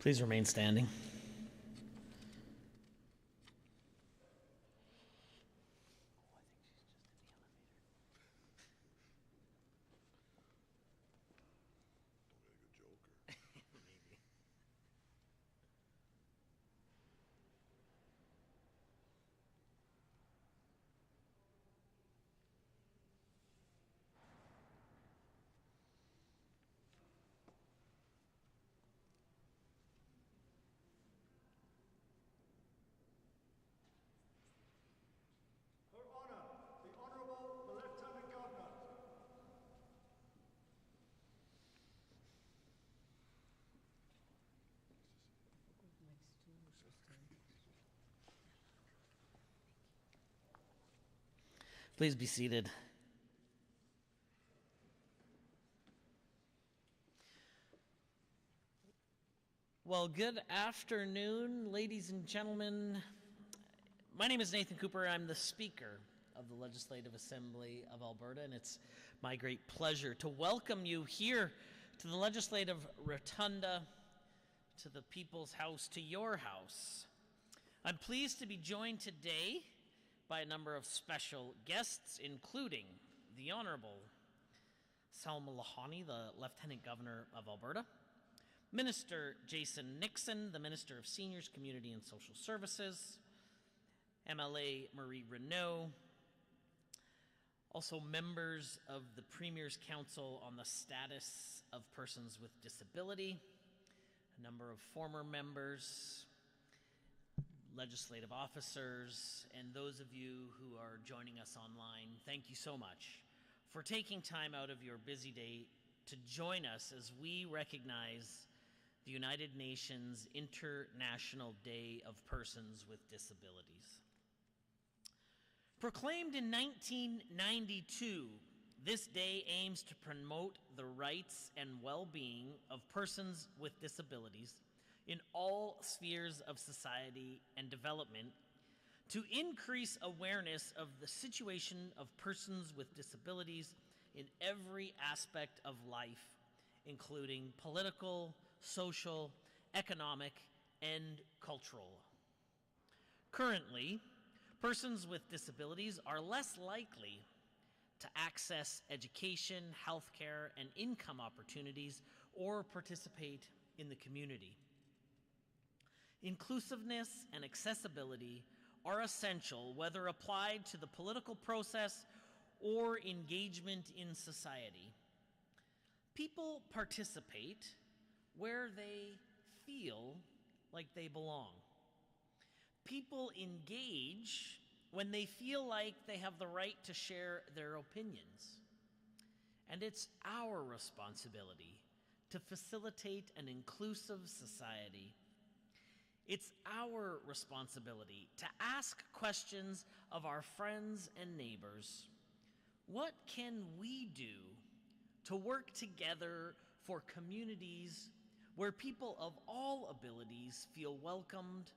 Please remain standing. Please be seated. Well, good afternoon, ladies and gentlemen. My name is Nathan Cooper. I'm the Speaker of the Legislative Assembly of Alberta, and it's my great pleasure to welcome you here to the Legislative Rotunda, to the People's House, to your house. I'm pleased to be joined today by a number of special guests, including the Honourable Salma Lahani, the Lieutenant Governor of Alberta, Minister Jason Nixon, the Minister of Seniors, Community and Social Services, MLA Marie Renaud, also members of the Premier's Council on the Status of Persons with Disability, a number of former members, legislative officers, and those of you who are joining us online. Thank you so much for taking time out of your busy day to join us as we recognize the United Nations International Day of Persons with Disabilities. Proclaimed in 1992, this day aims to promote the rights and well-being of persons with disabilities in all spheres of society and development, to increase awareness of the situation of persons with disabilities in every aspect of life, including political, social, economic, and cultural. Currently, persons with disabilities are less likely to access education, healthcare, and income opportunities or participate in the community. Inclusiveness and accessibility are essential, whether applied to the political process or engagement in society. People participate where they feel like they belong. People engage when they feel like they have the right to share their opinions. And it's our responsibility to facilitate an inclusive society. It's our responsibility to ask questions of our friends and neighbors. What can we do to work together for communities where people of all abilities feel welcomed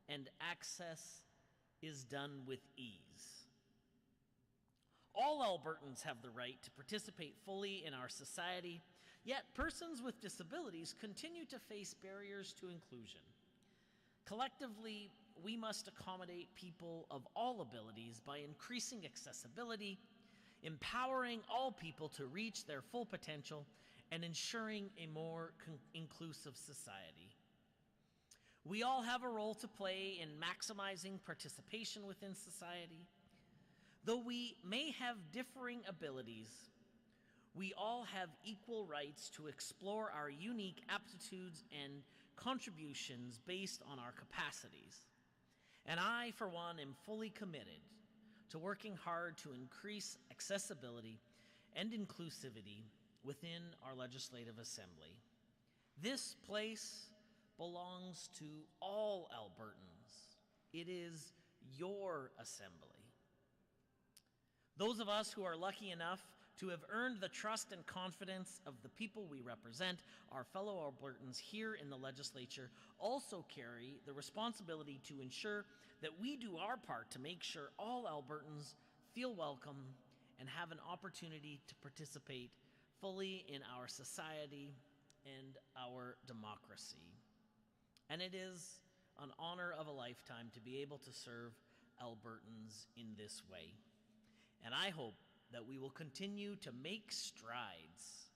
and access is done with ease? All Albertans have the right to participate fully in our society, yet persons with disabilities continue to face barriers to inclusion. Collectively, we must accommodate people of all abilities by increasing accessibility, empowering all people to reach their full potential, and ensuring a more inclusive society. We all have a role to play in maximizing participation within society. Though we may have differing abilities, we all have equal rights to explore our unique aptitudes and contributions based on our capacities. And I, for one, am fully committed to working hard to increase accessibility and inclusivity within our Legislative Assembly. This place belongs to all Albertans. It is your assembly. Those of us who are lucky enough to have earned the trust and confidence of the people we represent, our fellow Albertans here in the legislature, also carry the responsibility to ensure that we do our part to make sure all Albertans feel welcome and have an opportunity to participate fully in our society and our democracy. and it is an honor of a lifetime to be able to serve Albertans in this way. And I hope that we will continue to make strides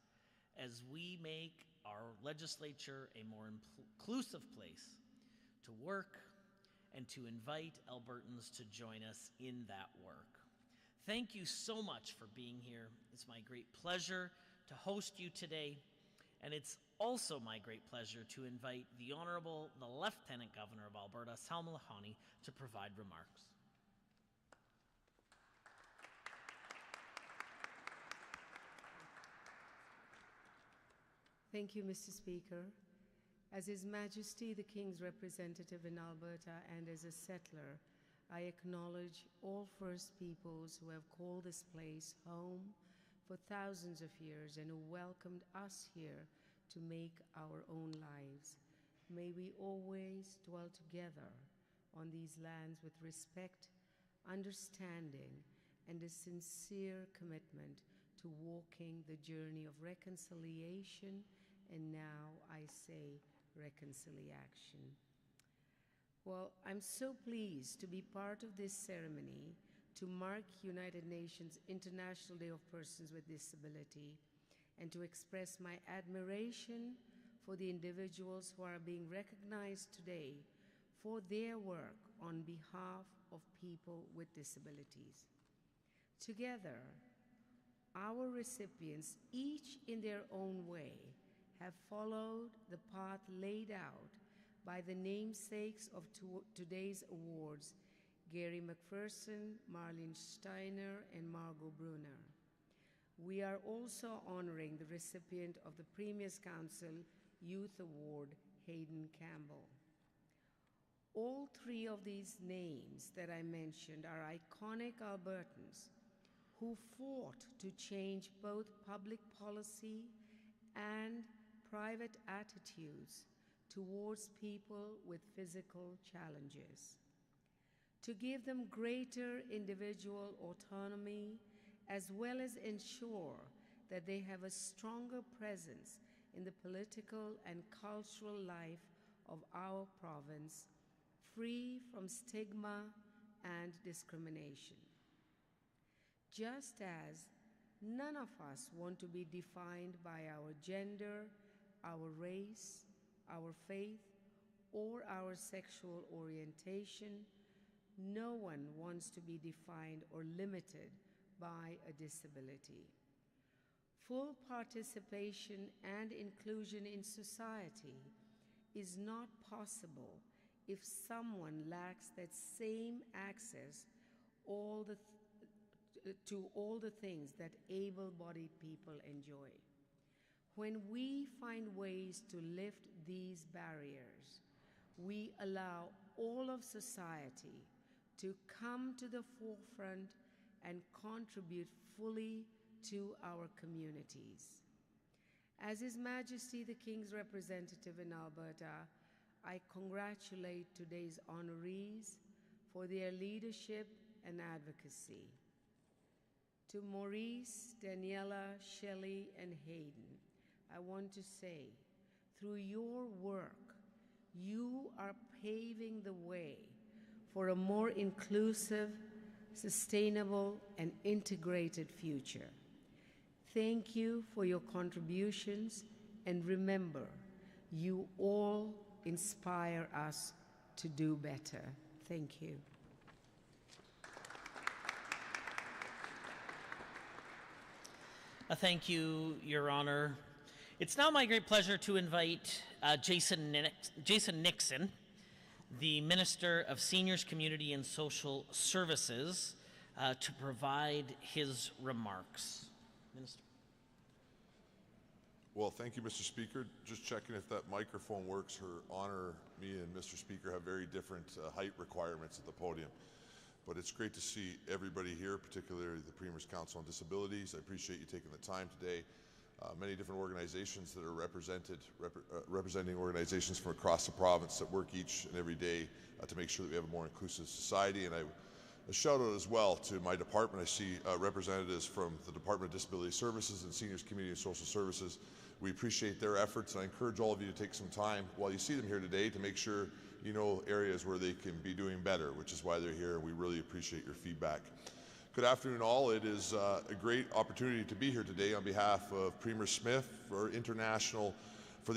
as we make our legislature a more inclusive place to work and to invite Albertans to join us in that work. Thank you so much for being here. It's my great pleasure to host you today, and it's also my great pleasure to invite the Lieutenant Governor of Alberta, Salma Lahani, to provide remarks. Thank you, Mr. Speaker. As His Majesty the King's representative in Alberta and as a settler, I acknowledge all First Peoples who have called this place home for thousands of years and who welcomed us here to make our own lives. May we always dwell together on these lands with respect, understanding, and a sincere commitment to walking the journey of reconciliation, and now I say reconciliation. Well, I'm so pleased to be part of this ceremony to mark United Nations International Day of Persons with Disability and to express my admiration for the individuals who are being recognized today for their work on behalf of people with disabilities. Together, our recipients, each in their own way, have followed the path laid out by the namesakes of today's awards, Gary McPherson, Marlene Steiner, and Margot Brunner. We are also honoring the recipient of the Premier's Council Youth Award, Hayden Campbell. All three of these names that I mentioned are iconic Albertans who fought to change both public policy and private attitudes towards people with physical challenges, to give them greater individual autonomy, as well as ensure that they have a stronger presence in the political and cultural life of our province, free from stigma and discrimination. Just as none of us want to be defined by our gender, our race, our faith, or our sexual orientation, no one wants to be defined or limited by a disability. Full participation and inclusion in society is not possible if someone lacks that same access to all the things that able-bodied people enjoy. When we find ways to lift these barriers, we allow all of society to come to the forefront and contribute fully to our communities. As His Majesty the King's representative in Alberta, I congratulate today's honorees for their leadership and advocacy. To Maurice, Daniela, Shelley, and Hayden, I want to say, through your work, you are paving the way for a more inclusive, sustainable, and integrated future. Thank you for your contributions, and remember, you all inspire us to do better. Thank you. Thank you, Your Honor. It's now my great pleasure to invite Jason Nixon, the Minister of Seniors, Community and Social Services, to provide his remarks. Minister. Well, thank you, Mr. Speaker. Just checking if that microphone works. Her Honor, me and Mr. Speaker have very different height requirements at the podium. But it's great to see everybody here, particularly the Premier's Council on Disabilities. I appreciate you taking the time today. Many different organizations that are representing organizations from across the province that work each and every day to make sure that we have a more inclusive society. And I A shout out as well to my department. I see representatives from the Department of Disability Services and Seniors Community and Social Services. We appreciate their efforts, and I encourage all of you to take some time while you see them here today to make sure you know areas where they can be doing better, which is why they're here, and we really appreciate your feedback. Good afternoon all. It is a great opportunity to be here today on behalf of Premier Smith for the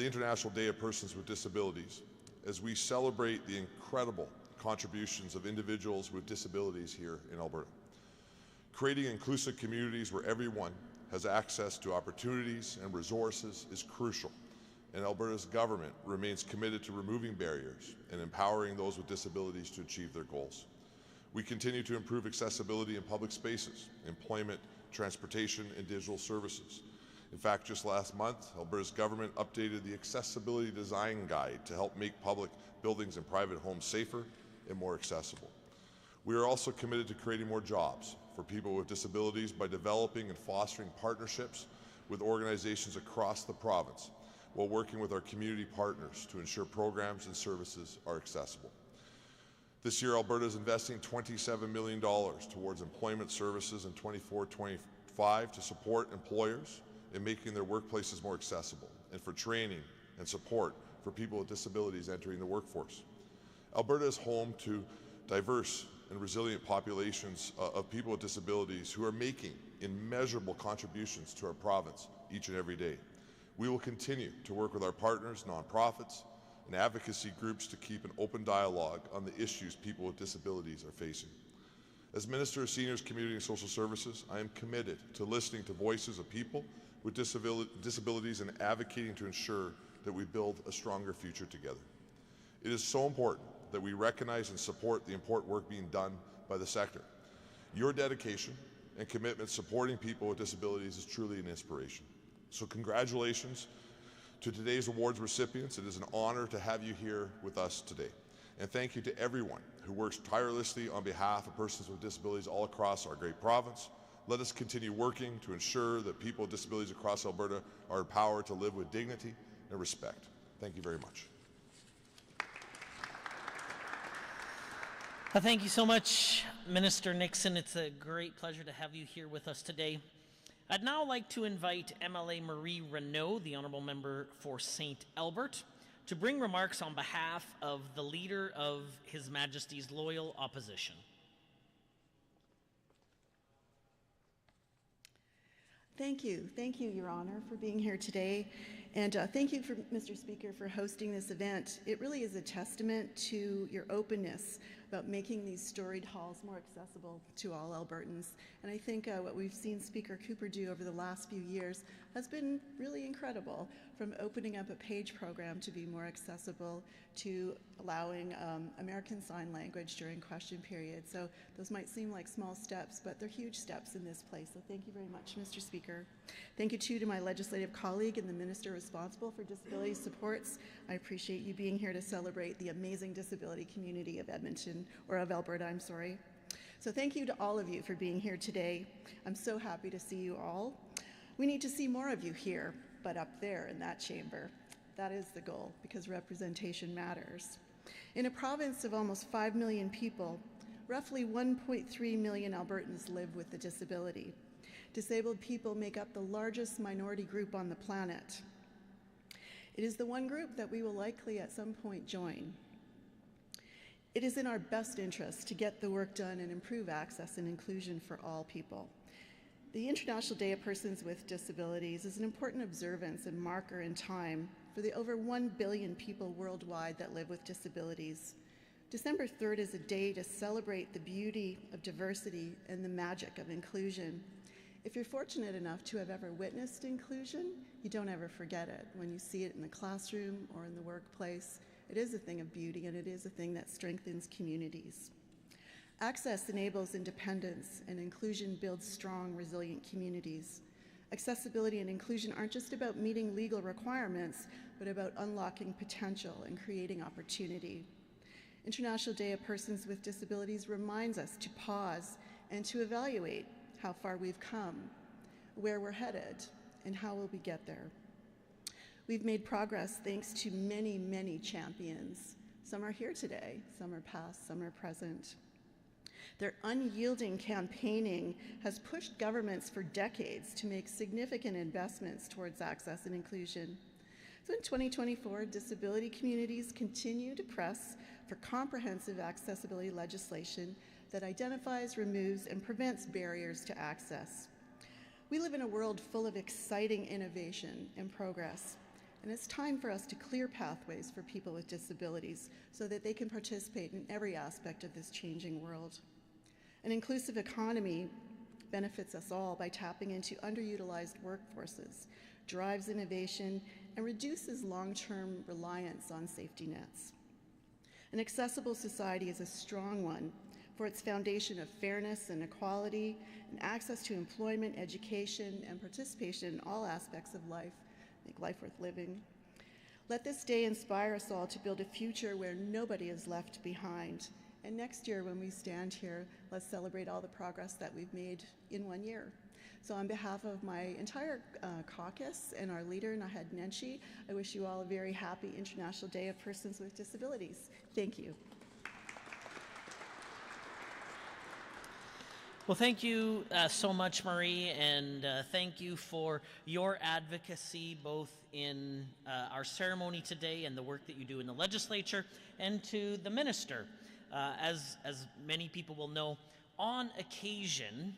International Day of Persons with Disabilities, as we celebrate the incredible contributions of individuals with disabilities here in Alberta. Creating inclusive communities where everyone has access to opportunities and resources is crucial, and Alberta's government remains committed to removing barriers and empowering those with disabilities to achieve their goals. We continue to improve accessibility in public spaces, employment, transportation, and digital services. In fact, just last month, Alberta's government updated the Accessibility Design Guide to help make public buildings and private homes safer and more accessible. We are also committed to creating more jobs for people with disabilities by developing and fostering partnerships with organizations across the province while working with our community partners to ensure programs and services are accessible. This year, Alberta is investing $27 million towards employment services in 24-25 to support employers in making their workplaces more accessible and for training and support for people with disabilities entering the workforce. Alberta is home to diverse and resilient populations of people with disabilities who are making immeasurable contributions to our province each and every day. We will continue to work with our partners, nonprofits, and advocacy groups to keep an open dialogue on the issues people with disabilities are facing. As Minister of Seniors, Community and Social Services, I am committed to listening to voices of people with disabilities and advocating to ensure that we build a stronger future together. It is so important that we recognize and support the important work being done by the sector. Your dedication and commitment supporting people with disabilities is truly an inspiration. So congratulations to today's awards recipients. It is an honor to have you here with us today. And thank you to everyone who works tirelessly on behalf of persons with disabilities all across our great province. Let us continue working to ensure that people with disabilities across Alberta are empowered to live with dignity and respect. Thank you very much. Thank you so much, Minister Nixon. It's a great pleasure to have you here with us today. I'd now like to invite MLA Marie Renaud, the Honourable Member for St. Albert, to bring remarks on behalf of the Leader of His Majesty's Loyal Opposition. Thank you, Your Honour, for being here today. And thank you, Mr. Speaker, for hosting this event. It really is a testament to your openness about making these storied halls more accessible to all Albertans. And I think what we've seen Speaker Cooper do over the last few years has been really incredible, from opening up a page program to be more accessible to allowing American Sign Language during question period. So those might seem like small steps, but they're huge steps in this place. So thank you very much, Mr. Speaker. Thank you too to my legislative colleague and the Minister responsible for disability supports. I appreciate you being here to celebrate the amazing disability community of Edmonton, or of Alberta, I'm sorry. So thank you to all of you for being here today. I'm so happy to see you all. We need to see more of you here, but up there in that chamber. That is the goal, because representation matters. In a province of almost 5 million people, roughly 1.3 million Albertans live with a disability. Disabled people make up the largest minority group on the planet. It is the one group that we will likely at some point join. It is in our best interest to get the work done and improve access and inclusion for all people. The International Day of Persons with Disabilities is an important observance and marker in time for the over 1 billion people worldwide that live with disabilities. December 3rd is a day to celebrate the beauty of diversity and the magic of inclusion. If you're fortunate enough to have ever witnessed inclusion, you don't ever forget it. When you see it in the classroom or in the workplace, it is a thing of beauty, and it is a thing that strengthens communities. Access enables independence, and inclusion builds strong, resilient communities. Accessibility and inclusion aren't just about meeting legal requirements, but about unlocking potential and creating opportunity. International Day of Persons with Disabilities reminds us to pause and to evaluate how far we've come, where we're headed, and how will we get there. We've made progress thanks to many, many champions. Some are here today, some are past, some are present. Their unyielding campaigning has pushed governments for decades to make significant investments towards access and inclusion. So in 2024, disability communities continue to press for comprehensive accessibility legislation that identifies, removes, and prevents barriers to access. We live in a world full of exciting innovation and progress, and it's time for us to clear pathways for people with disabilities so that they can participate in every aspect of this changing world. An inclusive economy benefits us all by tapping into underutilized workforces, drives innovation, and reduces long-term reliance on safety nets. An accessible society is a strong one for its foundation of fairness and equality and access to employment, education, and participation in all aspects of life, make life worth living. Let this day inspire us all to build a future where nobody is left behind. And next year when we stand here, let's celebrate all the progress that we've made in 1 year. So on behalf of my entire caucus and our leader, Naheed Nenshi, I wish you all a very happy International Day of Persons with Disabilities. Thank you. Well, thank you so much, Marie, and thank you for your advocacy both in our ceremony today and the work that you do in the legislature, and to the minister. As many people will know, on occasion,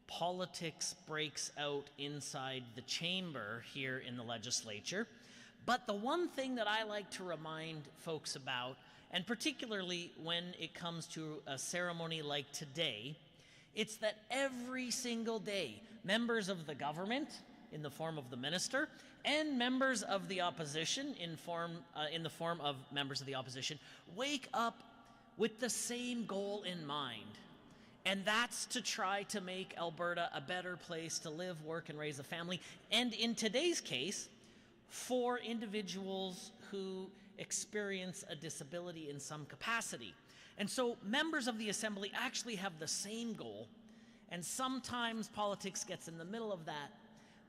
politics breaks out inside the chamber here in the legislature. But the one thing that I like to remind folks about, and particularly when it comes to a ceremony like today, it's that every single day, members of the government, in the form of the minister, and members of the opposition, in the form of members of the opposition, wake up with the same goal in mind. And that's to try to make Alberta a better place to live, work, and raise a family. And in today's case, for individuals who experience a disability in some capacity. And so members of the Assembly actually have the same goal, and sometimes politics gets in the middle of that,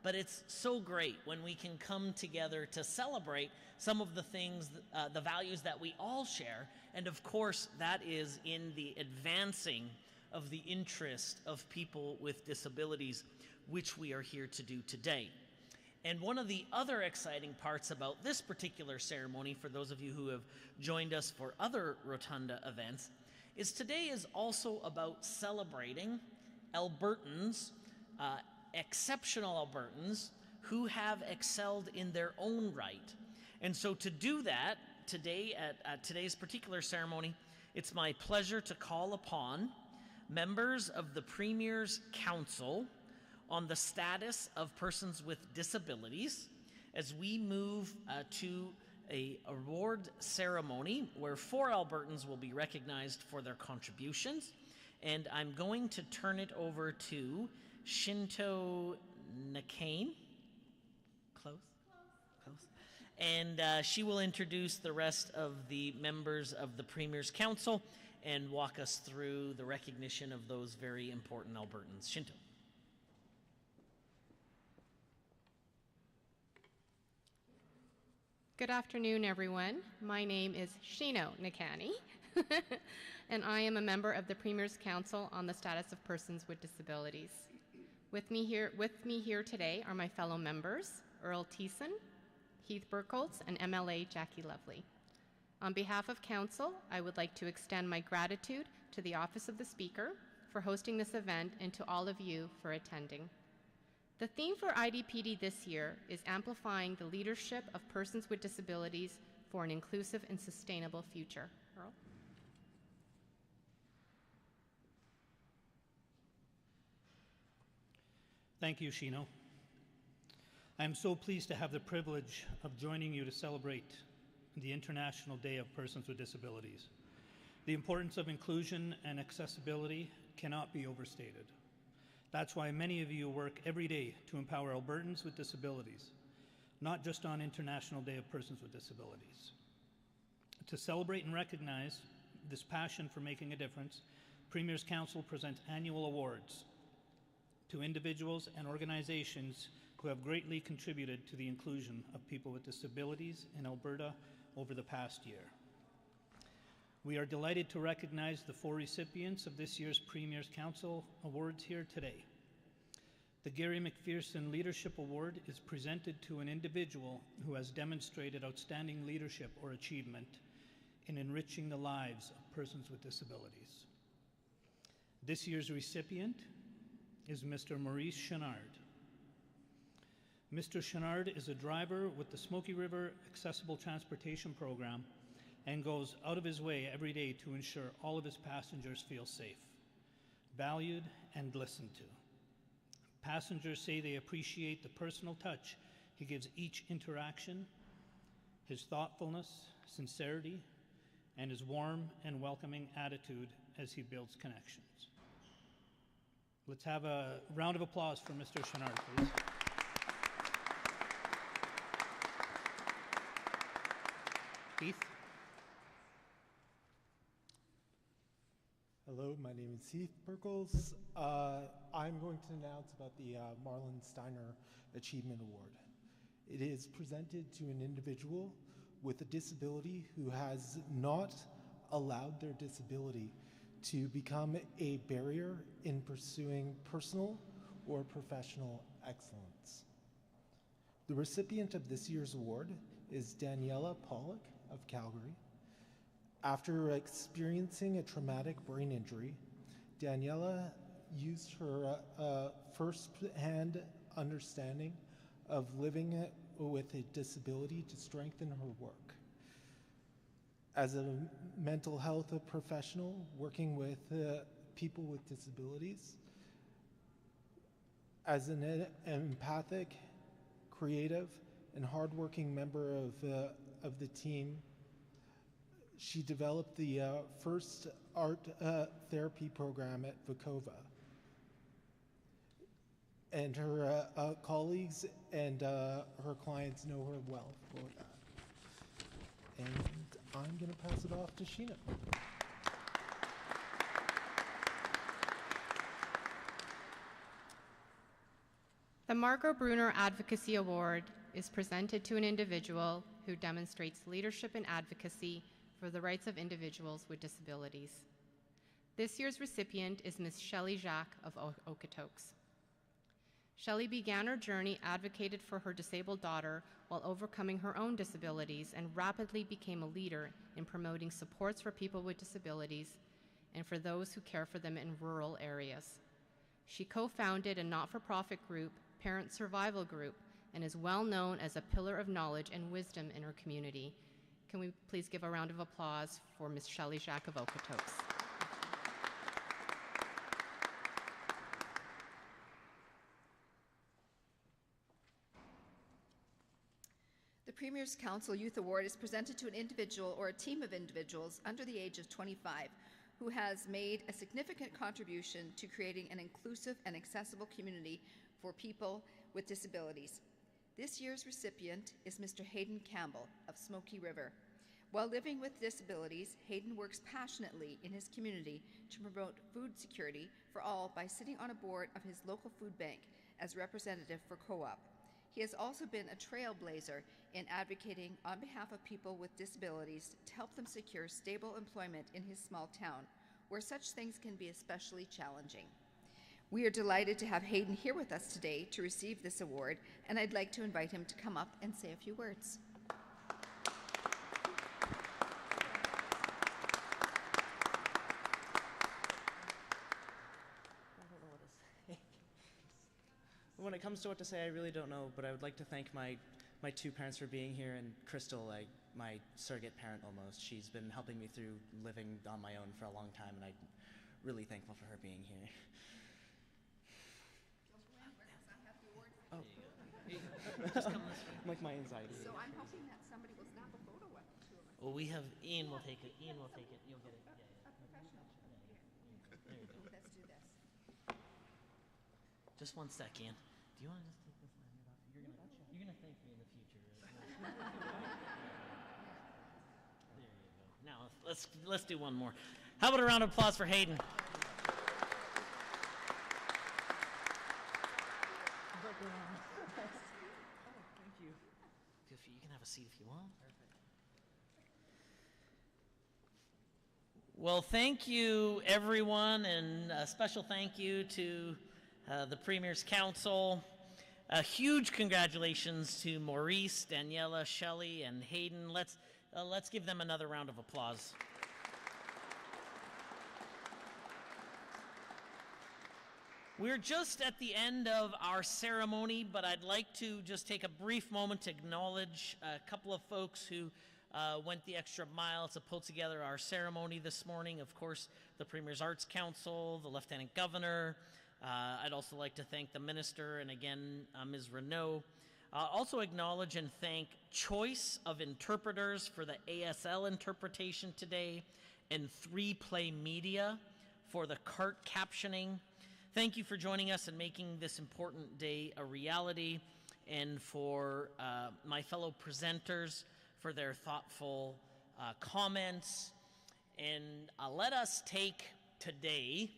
but it's so great when we can come together to celebrate some of the things, the values that we all share, and of course that is in the advancing of the interest of people with disabilities, which we are here to do today. And one of the other exciting parts about this particular ceremony, for those of you who have joined us for other Rotunda events, is today is also about celebrating Albertans, exceptional Albertans, who have excelled in their own right. And so to do that, today at today's particular ceremony, it's my pleasure to call upon members of the Premier's Council on the status of persons with disabilities as we move to an award ceremony where 4 Albertans will be recognized for their contributions. And I'm going to turn it over to Shinto Nakane. Close? And she will introduce the rest of the members of the Premier's Council and walk us through the recognition of those very important Albertans. Shinto. Good afternoon, everyone. My name is Shino Nakani, and I am a member of the Premier's Council on the Status of Persons with Disabilities. With me here today are my fellow members, Earl Thiessen, Heath Burkholz, and MLA Jackie Lovely. On behalf of Council, I would like to extend my gratitude to the Office of the Speaker for hosting this event and to all of you for attending. The theme for IDPD this year is amplifying the leadership of persons with disabilities for an inclusive and sustainable future. Earl? Thank you, Shino. I am so pleased to have the privilege of joining you to celebrate the International Day of Persons with Disabilities. The importance of inclusion and accessibility cannot be overstated. That's why many of you work every day to empower Albertans with disabilities, not just on International Day of Persons with Disabilities. To celebrate and recognize this passion for making a difference, Premier's Council presents annual awards to individuals and organizations who have greatly contributed to the inclusion of people with disabilities in Alberta over the past year. We are delighted to recognize the 4 recipients of this year's Premier's Council Awards here today. The Gary McPherson Leadership Award is presented to an individual who has demonstrated outstanding leadership or achievement in enriching the lives of persons with disabilities. This year's recipient is Mr. Maurice Chenard. Mr. Chenard is a driver with the Smoky River Accessible Transportation Program and goes out of his way every day to ensure all of his passengers feel safe, valued, and listened to. Passengers say they appreciate the personal touch he gives each interaction, his thoughtfulness, sincerity, and his warm and welcoming attitude as he builds connections. Let's have a round of applause for Mr. Chenard, please. Keith? Hello, my name is Heath Perkles. I'm going to announce about the Marlon Steiner Achievement Award. It is presented to an individual with a disability who has not allowed their disability to become a barrier in pursuing personal or professional excellence. The recipient of this year's award is Daniela Pollock of Calgary. After experiencing a traumatic brain injury, Daniela used her first-hand understanding of living with a disability to strengthen her work. As a mental health professional working with people with disabilities, as an empathic, creative, and hardworking member of the team, she developed the first art therapy program at Vekova. And her colleagues and her clients know her well for that. And I'm going to pass it off to Sheena. The Margot Brunner Advocacy Award is presented to an individual who demonstrates leadership and advocacy for the rights of individuals with disabilities. This year's recipient is Ms. Shelley Jacques of Okotoks. Shelley began her journey advocated for her disabled daughter while overcoming her own disabilities and rapidly became a leader in promoting supports for people with disabilities and for those who care for them in rural areas. She co-founded a not-for-profit group, Parent Survival Group, and is well known as a pillar of knowledge and wisdom in her community. Can we please give a round of applause for Ms. Shelley Jacques of Okotoks. The Premier's Council Youth Award is presented to an individual or a team of individuals under the age of 25 who has made a significant contribution to creating an inclusive and accessible community for people with disabilities. This year's recipient is Mr. Hayden Campbell of Smoky River. While living with disabilities, Hayden works passionately in his community to promote food security for all by sitting on a board of his local food bank as representative for Co-op. He has also been a trailblazer in advocating on behalf of people with disabilities to help them secure stable employment in his small town, where such things can be especially challenging. We are delighted to have Hayden here with us today to receive this award, and I'd like to invite him to come up and say a few words. When it comes to what to say, I really don't know, but I would like to thank my two parents for being here, and Crystal, my surrogate parent almost. She's been helping me through living on my own for a long time, and I'm really thankful for her being here. Oh. Just come this way. Like my anxiety. So I'm hoping that somebody will snap a photo of two of us. Well, we have Ian will take it. Ian will take it. You'll get it. Yeah, A professional. There you go. Let's do this. Just one sec, Ian. Do you want to just take this lanyard off? You're gonna thank me in the future. Right? There you go. Now let's do one more. How about a round of applause for Hayden? Thank you. You can have a seat if you want. Perfect. Well, thank you, everyone, and a special thank you to the Premier's Council. A huge congratulations to Maurice, Daniela, Shelley, and Hayden. Let's give them another round of applause. We're just at the end of our ceremony, but I'd like to just take a brief moment to acknowledge a couple of folks who went the extra mile to pull together our ceremony this morning. Of course, the Premier's Arts Council, the Lieutenant Governor. I'd also like to thank the Minister and again, Ms. Renault. Also acknowledge and thank Choice of Interpreters for the ASL interpretation today and 3Play Media for the CART captioning. Thank you for joining us and making this important day a reality, and for my fellow presenters for their thoughtful comments. And let us take today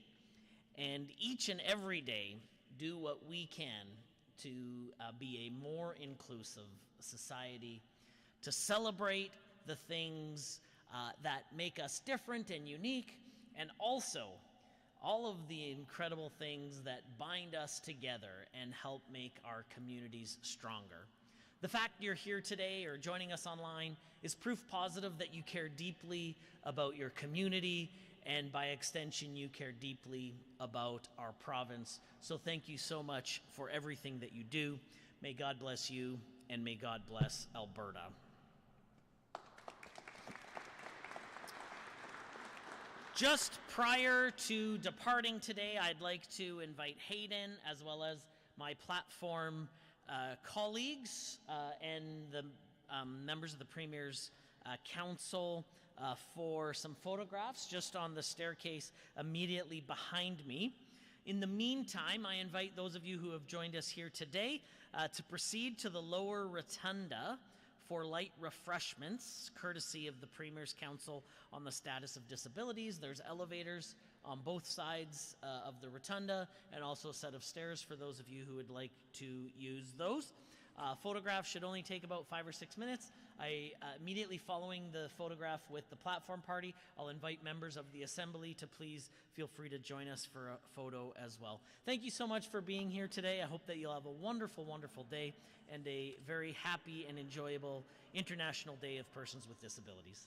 and each and every day do what we can to be a more inclusive society, to celebrate the things that make us different and unique, and also all of the incredible things that bind us together and help make our communities stronger. The fact you're here today or joining us online is proof positive that you care deeply about your community, and by extension, you care deeply about our province. So thank you so much for everything that you do. May God bless you, and may God bless Alberta. Just prior to departing today, I'd like to invite Hayden, as well as my platform colleagues and the members of the Premier's Council for some photographs just on the staircase immediately behind me. In the meantime, I invite those of you who have joined us here today to proceed to the lower rotunda for light refreshments, courtesy of the Premier's Council on the Status of Disabilities. There's elevators on both sides of the rotunda, and also a set of stairs for those of you who would like to use those. Photographs should only take about 5 or 6 minutes. Immediately following the photograph with the platform party, I'll invite members of the Assembly to please feel free to join us for a photo as well. Thank you so much for being here today. I hope that you'll have a wonderful, wonderful day and a very happy and enjoyable International Day of Persons with Disabilities.